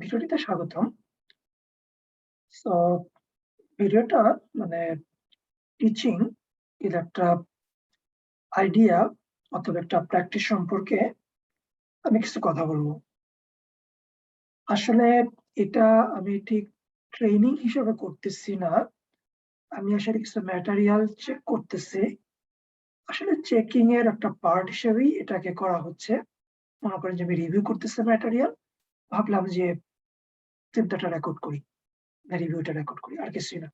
ভিডিওটিতে স্বাগতম। সো ভিডিওটা মানে টিচিং এর একটা আইডিয়া অথবা একটা প্র্যাকটিস সম্পর্কে আমি কিছু কথা বলব। আসলে এটা আমি ঠিক ট্রেনিং হিসেবে করতেছি না। আমি আসলে কিছু ম্যাটেরিয়াল চেক করতেছি। আসলে চেকিং এর একটা পার্ট হিসেবেই এটাকে করা হচ্ছে। মনে করেন যে আমি রিভিউ করতেছি ম্যাটেরিয়াল। ভাবলাম যে চিন্তাটা রেকর্ড করি, রিভিউটা রেকর্ড করি। আর কিছুই না।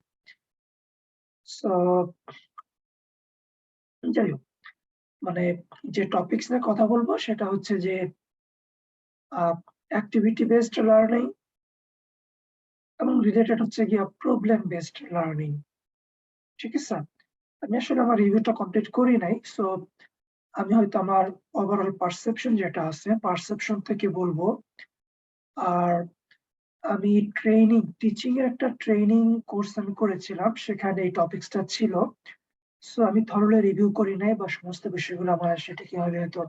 সো যাই হোক, মানে যে টপিকস নিয়ে কথা বলব সেটা হচ্ছে যে অ্যাক্টিভিটি বেসড লার্নিং এবং রিলেটেড হচ্ছে গিয়ে প্রবলেম বেসড লার্নিং। ঠিক আছে? আমি আসলে আমার রিভিউটা কমপ্লিট করি নাই। সো আমি হয়তো আমার ওভারঅল পারসেপশন যেটা আছে, পারসেপশন থেকে বলবো। আর আমি টিচিং এর একটা ট্রেনিং কোর্স আমি করেছিলাম। সেখানে এই টপিকসটা ছিল। সো আমি থরলি রিভিউ করি নাই বা সমস্ত বিষয়গুলো আমার সেটা কিভাবে হয়তো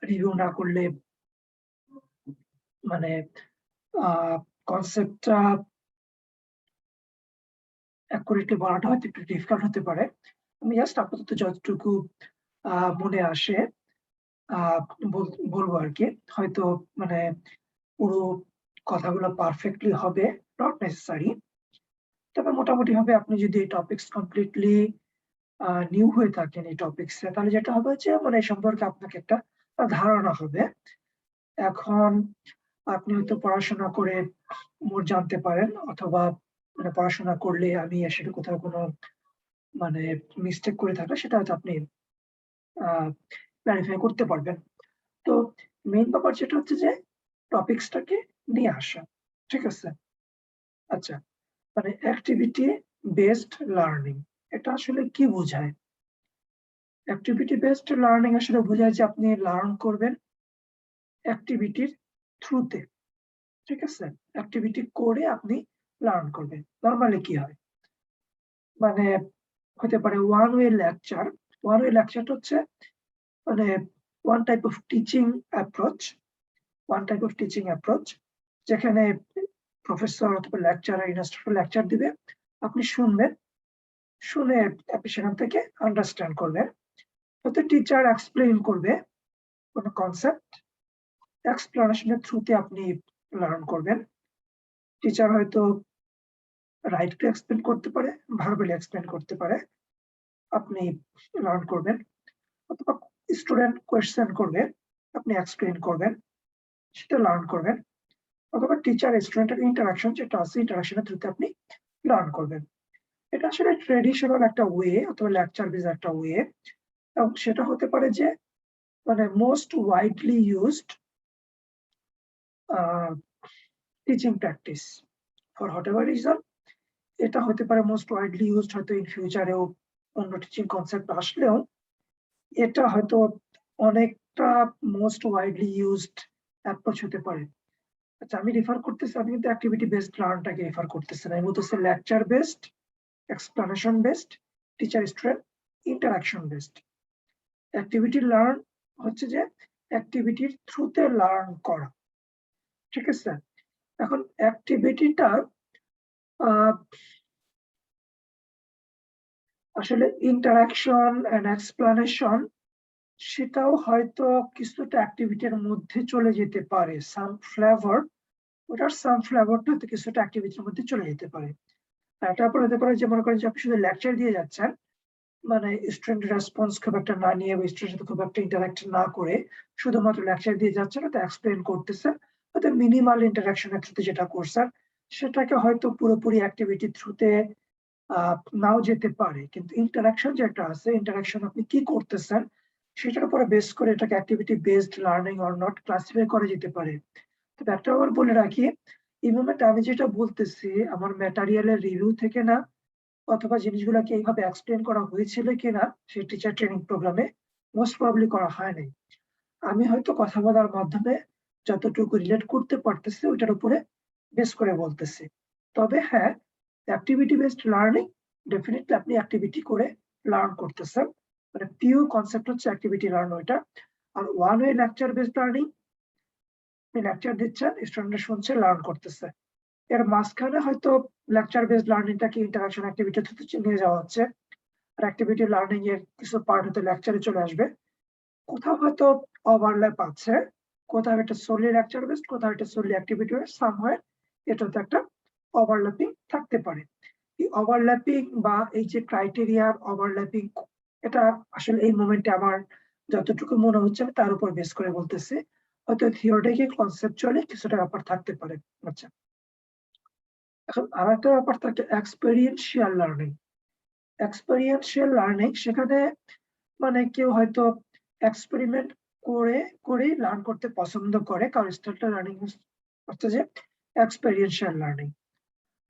রিভিউ না করলে মানে আ কনসেপ্টটা অ্যাকুরেটলি বলাটা হয়তো একটু ডিফিকাল্ট হতে পারে। আমি জাস্ট আপাতত যতটুকু মনে আসে আ বলবো আরকি। হয়তো মানে পুরো কথাগুলো পারফেক্টলি হবে, নট নেসেসারি। তবে মোটামুটিভাবে আপনি যদি এই টপিকস কমপ্লিটলি নিউ হয়ে থাকেন এই টপিকসে, তাহলে যেটা হবে যে মানে এই সম্পর্কে আপনাকে একটা ধারণা হবে। এখন আপনি হয়তো পড়াশোনা করে মোর জানতে পারেন অথবা মানে পড়াশোনা করলে আমি আসলে কোথাও কোনো মানে মিস্টেক করে থাকলে সেটা হয়তো আপনি আ ক্লারিফাই করতে পারবেন। তো মেইন ব্যাপার যেটা হচ্ছে যে টপিকসটাকে নিয়ে আসা। ঠিক আছে? আচ্ছা, মানে অ্যাক্টিভিটি বেসড লার্নিং এটা আসলে কি বোঝায়? অ্যাক্টিভিটি বেসড লার্নিং আসলে বোঝায় যে আপনি লার্ন করবেন অ্যাক্টিভিটির থ্রুতে। ঠিক আছে? অ্যাক্টিভিটি করে আপনি লার্ন করবেন। নরমালি কি হয়? মানে হতে পারে one way lecture. One way লেকচারটা হচ্ছে মানে one type of teaching approach, one type of teaching approach যেখানে প্রফেসর অথবা লেকচারার, ইনস্ট্রাক্টর লেকচার দিবে। আপনি শুনবেন। শুনে আপনি সেখান থেকে আন্ডারস্ট্যান্ড করবেন। হয়তো টিচার এক্সপ্লেইন করবে কোন কনসেপ্ট। এক্সপ্লানেশন এর থ্রুতে আপনি লার্ন করবেন। টিচার হয়তো রাইটলি এক্সপ্লেইন করতে পারে, ভার্বালি এক্সপ্লেইন করতে পারে। আপনি লার্ন করবেন। অথবা স্টুডেন্ট কোয়েশ্চেন করবে, আপনি এক্সপ্লেইন করবেন, সেটা লার্ন করবেন। অথবা টিচার স্টুডেন্টের ইন্টারেকশন যেটা আছে, ইন্টারেকশন এর থ্রুতে আপনি লার্ন করবেন। এটা আসলে ট্র্যাডিশনাল একটা ওয়ে অথবা লেকচার বেস একটা ওয়ে এবং সেটা হতে পারে যে মানে most widely used a teaching practice for whatever reason. এটা হতে পারে মোস্ট ওয়াইডলি ইউজড হয়তো ইন ফিউচারেও অন্য টিচিং কনসেপ্ট আসলেও এটা হয়তো অনেকটা মোস্ট ওয়াইডলি ইউজড অ্যাপ্রোচ হতে পারে। আচ্ছা, আমি রেফার করতেছি, আমি কিন্তু অ্যাক্টিভিটি বেসড লার্নটাকে রেফার করতেছি না। আমি বলতেছি lecture based, explanation based, teacher student interaction based. Activity learn হচ্ছে যে অ্যাক্টিভিটির থ্রুতে লার্ন করা। ঠিক আছে? এখন অ্যাক্টিভিটিটা আ আসলে ইন্টারেকশন অ্যান্ড এক্সপ্লানেশন সেটাও হয়তো কিছুটা অ্যাক্টিভিটির মধ্যে চলে যেতে পারে। সাম ফ্লেভার, ওটার সাম ফ্লেভারটা হয়তো কিছুটা অ্যাক্টিভিটির মধ্যে চলে যেতে পারে। তারপর হতে পারে যে মনে করেন যে আপনি শুধু লেকচার দিয়ে যাচ্ছেন। মানে স্টুডেন্ট রেসপন্স খুব একটা না নিয়ে বা স্টুডেন্টের সাথে খুব একটা ইন্টারেক্ট না করে শুধুমাত্র লেকচার দিয়ে যাচ্ছেন, হয়তো এক্সপ্লেইন করতেছেন। হয়তো মিনিমাল ইন্টারেকশন এর থ্রুতে যেটা করছেন, সেটাকে হয়তো পুরোপুরি অ্যাক্টিভিটির থ্রুতে আ নাও যেতে পারে। কিন্তু ইন্টারেকশন যেটা আছে, ইন্টারেকশন আপনি কি করতেছেন, সেটার উপরে বেস করে এটাকে activity based learning or not classify করা যেতে পারে। তবে একটা আবার বলে রাখি, এই মোমেন্ট আমি যেটা বলতেছি আমার ম্যাটেরিয়ালের রিভিউ থেকে না, অথবা জিনিসগুলাকে এইভাবে এক্সপ্লেইন করা হয়েছিল কিনা সেই টিচার ট্রেনিং প্রোগ্রামে, মোস্ট প্রবাবলি করা হয় নাই। আমি হয়তো কথা বলার মাধ্যমে যতটুকু রিলেট করতে পারতেছি ওইটার উপরে বেস করে বলতেছি। তবে হ্যাঁ, অ্যাক্টিভিটি বেসড লার্নিং ডেফিনিটলি আপনি অ্যাক্টিভিটি করে লার্ন করতেছেন। মানে পিওর কনসেপ্ট হচ্ছে অ্যাক্টিভিটি লার্ন ওইটা। আর one way lecture based learning আপনি লেকচার দিচ্ছেন, স্টুডেন্টরা শুনছে, লার্ন করতেছে। এর মাঝখানে হয়তো লেকচার বেসড লার্নিংটাকে ইন্টারাকশন অ্যাক্টিভিটি নিয়ে যাওয়া হচ্ছে। আর অ্যাক্টিভিটি লার্নিং এর কিছু পার্ট হয়তো লেকচারে চলে আসবে। কোথাও হয়তো ওভারল্যাপ আছে, কোথাও এটা সোলি লেকচার বেসড, কোথাও এটা সোলি অ্যাক্টিভিটি বেসড, সামহার এটাতে একটা ওভারল্যাপিং থাকতে পারে। এই ওভারল্যাপিং বা এই যে ক্রাইটেরিয়ার ওভারল্যাপিং, এটা আসলে এই মোমেন্টে আমার যতটুকু মনে হচ্ছে আমি তার উপর বেস করে বলতেছি। হয়তো থিওরিটিক্যাল কনসেপচুয়ালি কিছুটা ব্যাপার থাকতে পারে। আচ্ছা, এখন আরেকটা ব্যাপার থাকে এক্সপেরিয়েন্সিয়াল লার্নিং। এক্সপেরিয়েন্সিয়াল লার্নিং সেখানে মানে কেউ হয়তো এক্সপেরিমেন্ট করেই লার্ন করতে পছন্দ করে, কারণ স্টাইলটা লার্নিং হচ্ছে যে এক্সপেরিয়েন্সিয়াল লার্নিং।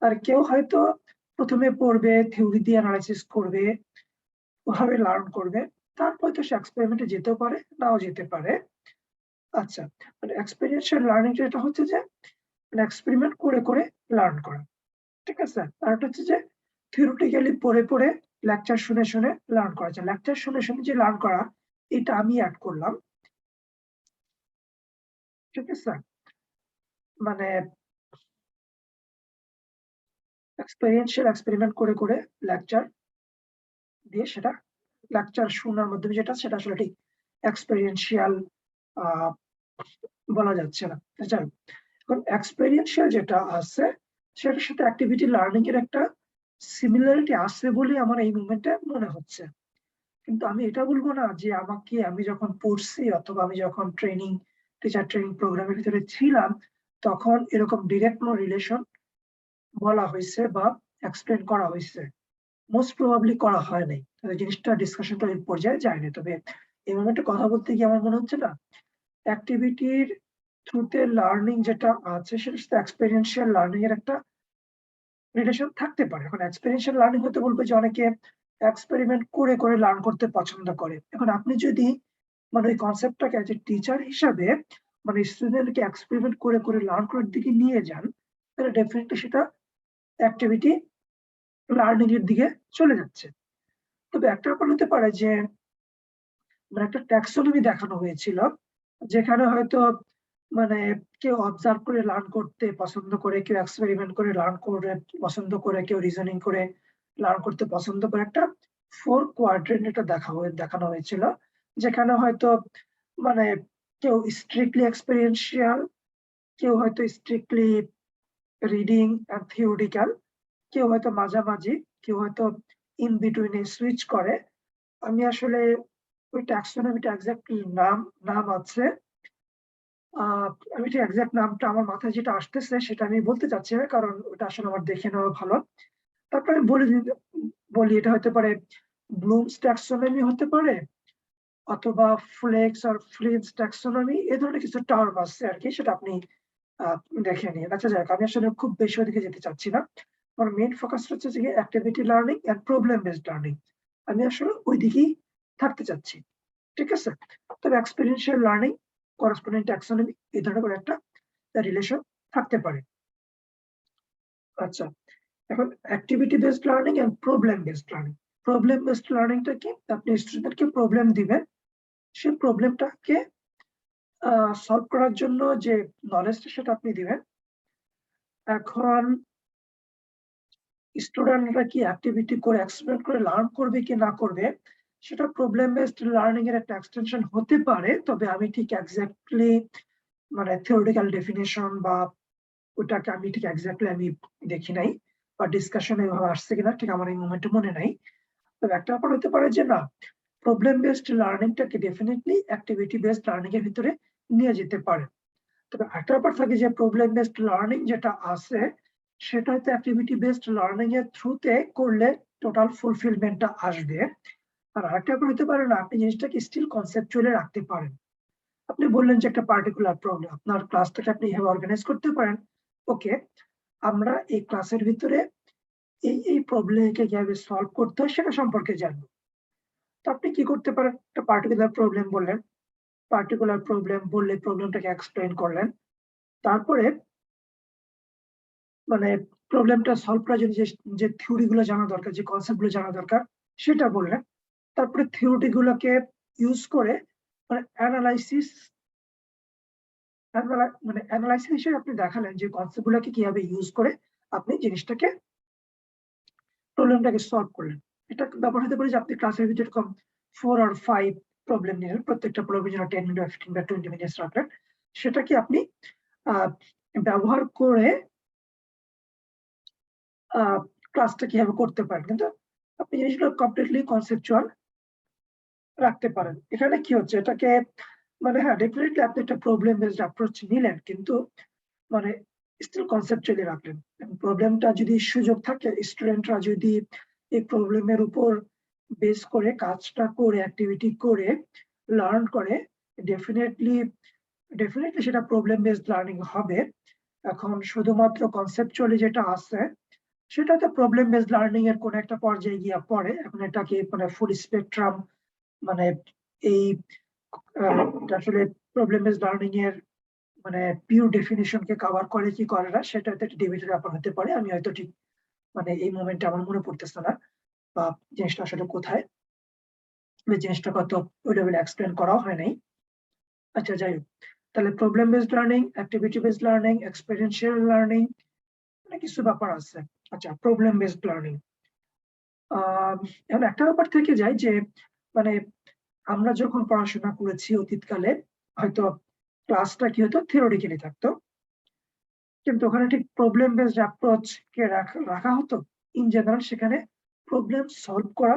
আর কেউ হয়তো প্রথমে পড়বে, থিওরি দিয়ে অ্যানালাইসিস করবে, ওভাবে লার্ন করবে, তারপর তো সে এক্সপেরিমেন্টে যেতেও পারে, নাও যেতে পারে। আচ্ছা, মানে এক্সপেরিয়েন্সিয়াল লার্নিং যেটা হচ্ছে যে এক্সপেরিমেন্ট করে লার্ন করা। ঠিক আছে? আর একটা হচ্ছে যে থিওরিটিক্যালি পড়ে লেকচার শুনে লার্ন করা যায়। লেকচার শুনে যে লার্ন করা, এটা আমি এড করলাম। ঠিক আছে? মানে এক্সপেরিয়েন্সিয়াল এক্সপেরিমেন্ট করে লেকচার দিয়ে সেটা লেকচার শোনার মাধ্যমে যেটা সেটা আসলে ঠিক এক্সপেরিয়েন্সিয়াল বলা যাচ্ছে না। যাই হোক, এখন এক্সপেরিয়েন্সিয়াল যেটা আছে সেটার সাথে অ্যাক্টিভিটি লার্নিং এর একটা সিমিলারিটি আছে বলে আমার এই মুভমেন্টে মনে হচ্ছে। কিন্তু আমি এটা বলবো না যে আমি যখন পড়ছি অথবা আমি যখন টিচার ট্রেনিং প্রোগ্রামের ভিতরে ছিলাম তখন এরকম ডিরেক্ট কোনো রিলেশন বলা হয়েছে বা এক্সপ্লেন করা হয়েছে। মোস্ট প্রবাবলি করা হয় নাই। তবে জিনিসটা ডিসকাশনটা এই পর্যায়ে যায়নি। তবে এই মোমেন্টে কথা বলতে গিয়ে আমার মনে হচ্ছে না অ্যাক্টিভিটির থ্রুতে লার্নিং যেটা আছে সেটার সাথে এক্সপেরিয়েন্সিয়াল লার্নিং এর একটা রিলেশন থাকতে পারে। এখন এক্সপেরিয়েন্সিয়াল লার্নিং হতে বলবো যে অনেকে এক্সপেরিমেন্ট করে লার্ন করতে পছন্দ করে। এখন আপনি যদি মানে ওই কনসেপ্টটাকে এজ এ টিচার হিসাবে মানে স্টুডেন্টকে এক্সপেরিমেন্ট করে লার্ন করার দিকে নিয়ে যান, তাহলে ডেফিনেটলি সেটা অ্যাক্টিভিটি লার্নিং এর দিকে চলে যাচ্ছে। তবে একটা ব্যাপার হতে পারে যে মানে একটা ট্যাক্সোনমি দেখানো হয়েছিল, যেখানে হয়তো মানে কেউ অবজার্ভ করে লার্ন করতে পছন্দ করে, কেউ এক্সপেরিমেন্ট করে লার্ন করে পছন্দ করে, কেউ রিজনিং করে লার্ন করতে পছন্দ করে। একটা 4 কোয়াড্রেন্ট এটা দেখানো হয়েছিল। যেখানে হয়তো মানে কেউ স্ট্রিক্টলি এক্সপেরিয়েন্সিয়াল, কেউ হয়তো স্ট্রিক্টলি রিডিং অ্যান্ড থিওরিটিক্যাল, কেউ হয়তো মাঝামাঝি, কেউ হয়তো ইন বিটুইন এ সুইচ করে। আমি আসলে ওই ট্যাক্সোনমিটা এক্সাক্ট নাম আছে। আমি ঠিক এক্সাক্ট নামটা আমার মাথায় যেটা আসতেছে সেটা আমি বলতে চাচ্ছি না, কারণ ওটা আসলে আমার দেখে নেওয়া ভালো। তারপরে আমি বলি এটা হতে পারে ব্লুমস ট্যাক্সোনমি হতে পারে, অথবা ফ্লেক্স আর ফ্লিন্স ট্যাক্সোনমি, এ ধরনের কিছু টার্ম আছে আরকি, সেটা আপনি দেখে নিন। আচ্ছা যাক, আমি আসলে খুব বেশি ওদিকে যেতে চাচ্ছি না। আমার মেইন ফোকাস হচ্ছে যে activity learning and problem based learning. আমি আসলে ওই দিকেই থাকতে চাচ্ছি। ঠিক আছে? তবে এক্সপেরিয়েন্সিয়াল লার্নিং, করেসপন্ডিং ট্যাক্সোনমি এই ধরনের করে একটা রিলেশন থাকতে পারে। আচ্ছা, এখন activity based learning and problem based learning. Problem based লার্নিংটা কি? আপনি স্টুডেন্টকে প্রবলেম দিবেন, সেই প্রবলেমটাকে সলভ করার জন্য যে নলেজটা সেটা আপনি দিবেন। এখন স্টুডেন্টরা কি অ্যাক্টিভিটি করে এক্সপেরিমেন্ট করে লার্ন করবে কি না করবে, সেটা প্রবলেম বেসড লার্নিং এর একটা এক্সটেনশন হতে পারে। তবে আমি ঠিক এক্সাক্টলি মানে থিওরিটিক্যাল ডেফিনিশন বা ওটাকে আমি ঠিক এক্সাক্টলি আমি দেখি নাই বা ডিসকাশন এভাবে আসছে কিনা ঠিক আমার এই মোমেন্টে মনে নাই। তবে একটা ব্যাপার হতে পারে যে না, প্রবলেম বেসড লার্নিংটাকে ডেফিনিটলি অ্যাক্টিভিটি বেসড লার্নিং এর ভিতরে নিয়ে যেতে পারে। তবে একটা ব্যাপার থাকে যে প্রবলেম বেসড লার্নিং যেটা আছে সেটা হয়তো অ্যাক্টিভিটি বেসড লার্নিং এর থ্রুতে করলে টোটাল ফুলফিলমেন্টটা আসবে। আর আরেকটা ব্যাপার হতে পারে না, আপনি জিনিসটাকে স্টিল কনসেপচুয়ালি রাখতে পারেন। আপনি বললেন যে একটা পার্টিকুলার প্রবলেম আপনার ক্লাসটাকে আপনি এভাবে অর্গানাইজ করতে পারেন। ওকে, আমরা এই ক্লাসের ভিতরে এই প্রবলেমকে কিভাবে সলভ করতে হয় সেটা সম্পর্কে জানবো। তো আপনি কি করতে পারেন, একটা পার্টিকুলার প্রবলেম বললেন, পার্টিকুলার প্রবলেম বললে প্রবলেমটাকে এক্সপ্লেইন করলেন। তারপরে মানে প্রবলেমটা সলভ করার জন্য যে থিওরি গুলো জানা দরকার, যে কনসেপ্ট গুলো জানা দরকার সেটা বললেন। তারপরে থিওরিটি গুলোকে ইউজ করে মানে অ্যানালাইসিস মানে অ্যানালাইসিস হিসেবে আপনি দেখালেন যে কনসেপ্ট গুলাকে কিভাবে ইউজ করে আপনি জিনিসটাকে প্রবলেমটাকে সলভ করলেন। এটা ব্যাপার হতে পারে যে আপনি ক্লাসের ভিতরে কম 4 or 5 প্রবলেম নিলেন। প্রত্যেকটা প্রবলেমের জন্য 10 মিনিট বা 15 বা 20 মিনিটস রাখলেন। সেটাকে আপনি আ ব্যবহার করে আ ক্লাসটা কিভাবে করতে পারেন। কিন্তু আপনি জিনিসগুলো কমপ্লিটলি কনসেপচুয়াল রাখতে পারেন। এখানে কি হচ্ছে এটাকে মানে হ্যাঁ, ডেফিনিটলি আপনি একটা প্রবলেম বেসড অ্যাপ্রোচ নিলেন। কিন্তু মানে স্টিল কনসেপচুয়ালি রাখলেন। এবং প্রবলেমটা যদি সুযোগ থাকে স্টুডেন্টরা যদি এই প্রবলেমের উপর বেস করে কাজটা করে অ্যাক্টিভিটি করে লার্ন করে ডেফিনিটলি ডেফিনিটলি সেটা প্রবলেম বেসড লার্নিং হবে। এখন শুধুমাত্র কনসেপচুয়ালি যেটা আছে সেটা তো প্রবলেম বেসড লার্নিং এর কোন একটা পর্যায়ে গিয়ে পড়ে। এখন এটাকে মানে ফুল স্পেকট্রাম মানে এই এটা আসলে প্রবলেম বেসড লার্নিং এর মানে পিওর ডেফিনিশন কে কভার করে কি করে না সেটা হয়তো একটা ডিবেটের ব্যাপার হতে পারে। আমি হয়তো ঠিক মানে এই মোমেন্টে আমার মনে পড়তেছে না বা জিনিসটা আসলে কোথায়। এই জিনিসটা হয়তো ওই লেভেলে এক্সপ্লেন করাও হয় নাই। আচ্ছা যাই হোক। তাহলে problem based learning, activity based learning, experiential learning মানে কিছু ব্যাপার আছে। আচ্ছা প্রবলেম বেসড লার্নিং। এখন একটা ব্যাপার থেকে যায় যে মানে আমরা যখন পড়াশোনা করেছি অতীতকালে হয়তো ক্লাসটা কি হতো থিওরিটিক্যালি থাকতো। কিন্তু ওখানে ঠিক প্রবলেম বেসড অ্যাপ্রোচ কে রাখা হতো। ইন জেনারেল সেখানে প্রবলেম সলভ করা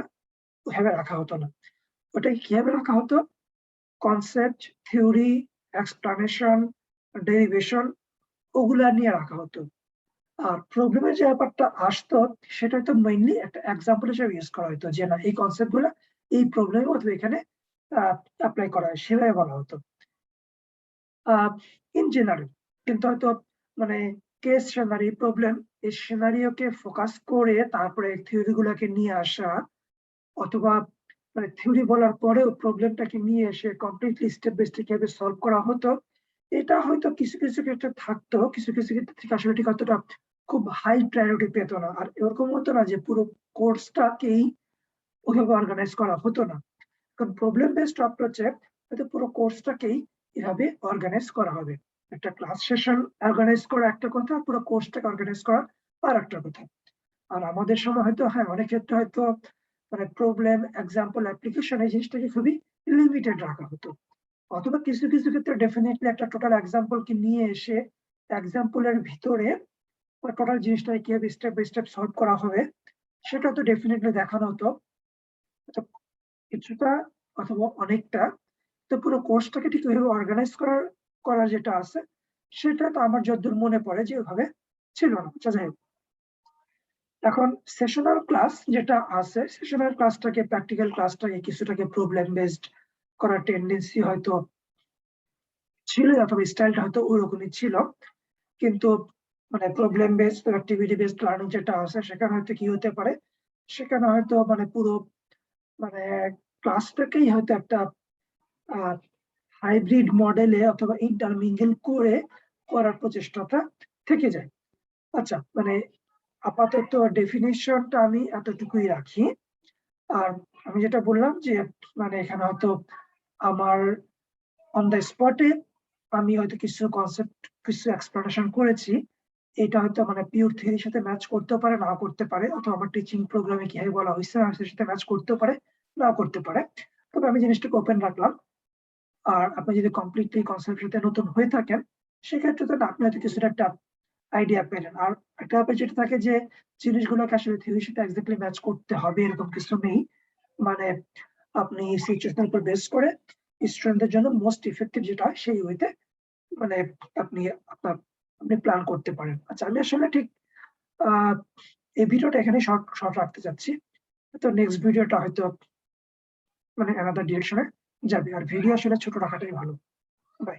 ওভাবে রাখা হতো না। ওটাকে কিভাবে রাখা হতো? কনসেপ্ট, থিওরি, এক্সপ্লানেশন, ডেরিভেশন ওগুলা নিয়ে রাখা হতো। আর প্রবলেমের যে ব্যাপারটা আসতো সেটা হয়তো মেইনলি একটা এক্সাম্পল হিসেবে ইউজ করা হতো যে না এই কনসেপ্ট গুলা এই প্রবলেমে অথবা এখানে এপ্লাই করা হয় সেভাবে বলা হতো। ইন জেনারেল কিন্তু হয়তো মানে কেস সিনারি প্রবলেম এই সিনারিওকে ফোকাস করে তারপরে থিওরি গুলাকে নিয়ে আসা অথবা মানে থিওরি বলার পরেও প্রবলেমটাকে নিয়ে এসে কমপ্লিটলি স্টেপ বাই স্টেপ কিভাবে সলভ করা হতো এটা হয়তো কিছু ক্ষেত্রে থাকতো কিছু ক্ষেত্রে থেকে আসলে ঠিক অতটা খুব হাই প্রায়োরিটি পেত না। আর এরকম হতো না যে পুরো কোর্সটাকেই ওইভাবে অর্গানাইজ করা হতো না। কারণ প্রবলেম বেসড অ্যাপ্রোচে হয়তো পুরো কোর্সটাকেই এভাবে অর্গানাইজ করা হবে। একটা ক্লাস সেশন অর্গানাইজ করা একটা কথা, পুরো কোর্সটাকে অর্গানাইজ করা আরেকটা কথা। আর আমাদের সময় হয়তো হ্যাঁ, অনেক ক্ষেত্রে হয়তো মানে প্রবলেম, এক্সাম্পল, অ্যাপ্লিকেশন এই জিনিসটাকে খুবই লিমিটেড রাখা হতো। অথবা কিছু ক্ষেত্রে ডেফিনিটলি একটা টোটাল এক্সাম্পল কে নিয়ে এসে এক্সাম্পল এর ভিতরে টোটাল জিনিসটাকে কিভাবে স্টেপ বাই স্টেপ সলভ করা হবে সেটা তো ডেফিনিটলি দেখানো হতো। তো কিছুটা অথবা অনেকটা তো পুরো কোর্সটাকে ঠিক ওইভাবে অর্গানাইজ করার যেটা আছে সেটা তো আমার যতদূর মনে পড়ে যে ওইভাবে ছিল না। আচ্ছা যাই হোক। এখন সেশনাল ক্লাস যেটা আছে সেশনাল ক্লাসটাকে প্র্যাকটিক্যাল ক্লাসটাকে কিছুটাকে প্রবলেম বেসড করার টেন্ডেন্সি হয়তো ছিল অথবা স্টাইলটা হয়তো ওরকমই ছিল। কিন্তু মানে problem based activity based learning যেটা আছে সেখানে হয়তো কি হতে পারে সেখানে হয়তো মানে পুরো মানে ক্লাসটাকেই হয়তো একটা হাইব্রিড মডেলে অথবা ইন্টারমিঙ্গেল করে করার প্রচেষ্টাটা থেকে যায়। আচ্ছা মানে আপাতত ডেফিনিশনটা আমি এতটুকুই রাখি। আর আমি যেটা বললাম যে মানে এখানে হয়তো আমার অন দ্য স্পটে আমি হয়তো কিছু কনসেপ্ট কিছু এক্সপ্লেনেশন করেছি। এটা হয়তো মানে পিওর থিওরির সাথে ম্যাচ করতেও পারে, নাও করতে পারে। অথবা আমার টিচিং প্রোগ্রামে কিভাবে বলা হইছে সেটার সাথে ম্যাচ করতেও পারে, নাও করতে পারে। তবে আমি জিনিসটাকে ওপেন রাখলাম। আর আপনি যদি কমপ্লিটলি কনসেপ্টের সাথে নতুন হয়ে থাকেন সেক্ষেত্রে তো আপনি হয়তো কিছুটা একটা আইডিয়া পেলেন। আর একটা ব্যাপার যেটা থাকে যে জিনিসগুলোকে আসলে থিওরির সাথে এক্সাক্টলি ম্যাচ করতে হবে এরকম কিছু নেই। মানে আপনি সিচুয়েশনের উপর বেস করে স্টুডেন্টদের জন্য মোস্ট ইফেক্টিভ যেটা হয় সেই ওয়েতে মানে আপনি আপনার আপনি প্ল্যান করতে পারেন। আচ্ছা আমি আসলে ঠিক আহ এই ভিডিওটা এখানে শর্ট রাখতে চাচ্ছি। তো নেক্সট ভিডিওটা হয়তো মানে অ্যানাদার ডিরেকশনে যাবে। আর ভিডিও আসলে ছোট রাখাটাই ভালো। বাই।